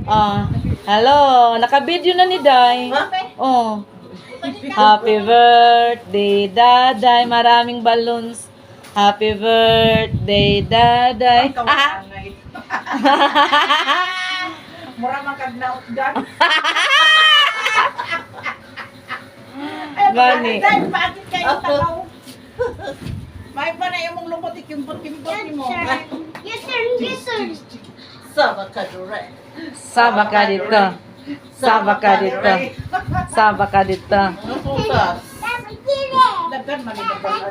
Hello. Naka-video na ni Day. Oh. Happy birthday, Daday. Maraming balloons. Happy birthday, Daday. Mura magkagnaot dyan. Gani. Bakit kayo takaw? May pa na yung lumot ikimpot-kimpot mo. Yes, sir. Sama ka dure. Saba ka dito. Saba ka dito. Saba ka dito. Ano putas? Dagan maninabalan.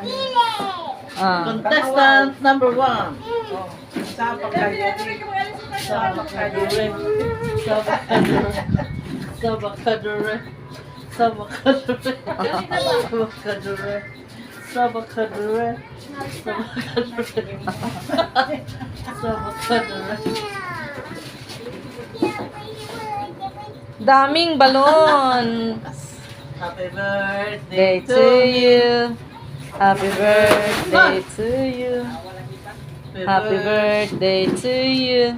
Contestant number 1. Sama ka dure. Sama ka dure. Sama ka dure. Sama ka dure. Sama ka dure. Sama ka dure. Sama ka dure. Sama ka dure. Sama ka dure. Daming balon. Happy birthday Day to you. Happy birthday to you. Happy birthday to you.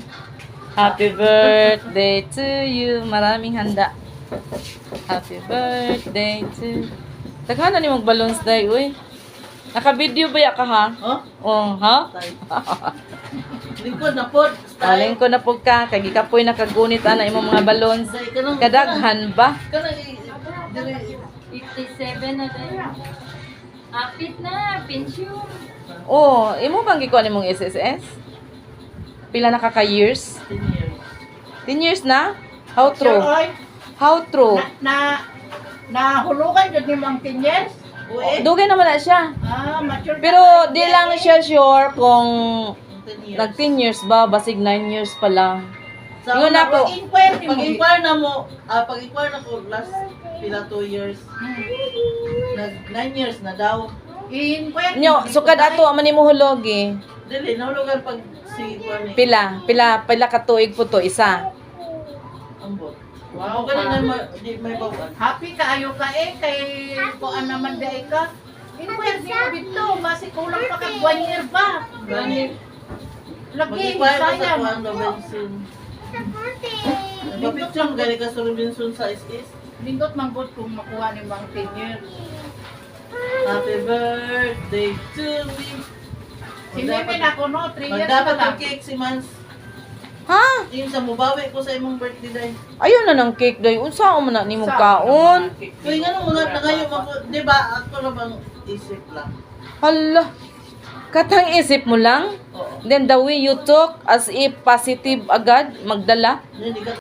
Happy birthday to you. Maraming handa. Happy birthday to. Taghan na ni mong balloons day, uy. Naka-video ba ya ka ha? Oh? Oh, ha? Lingkod na po. Aling ko na po ka. Kaya gikapoy nakagunit ana imong mga balloons. Kadaghan ba? Kanang 57 na tayo. Apit na, pension. Oh, imo bang gikuha nimong SSS? Pila na ka-years? 10 years na? How true? How true? Nahulugan jud ni Mang Tinyes. Dugay naman na siya. Mature. Pero di lang siya sure kung nag 10 years ba, basig 9 years pa lang. Yun na po. Pag-inquire na mo, pag-inquire na po last pila 2 years. Nag 9 years na daw. Nyo, sukad ato aman nimo hulog eh. Dili nahulugan pag si Kwani. Pila ka tuig po to isa. Ambot. Wow, ganun na di may bawan. Happy kaayo ka kay kuan naman day ka. Inquire ni mo dito, basi kulang pa kag 1 year pa. Gani. Lagi Mag-inquire ka sa sayang. Juan Robinson. Nagpapicture gani ka sa Robinson sa SS. Lindot man gud kung makuha ni Mang 10 years. Happy birthday to me. Si Meme na ko no, 3 years Magdapat pa lang. ang cake si Mans. Ha? Yung sa mubawi ko sa imong birthday day. Ayun na ng cake day. Unsa man na nimo kaon? Kaya nga nung mga nangayo ako, di ba ako na bang isip lang. Hala. Katang isip mo lang? Oo. Then the way you talk as if positive agad magdala. Hindi ka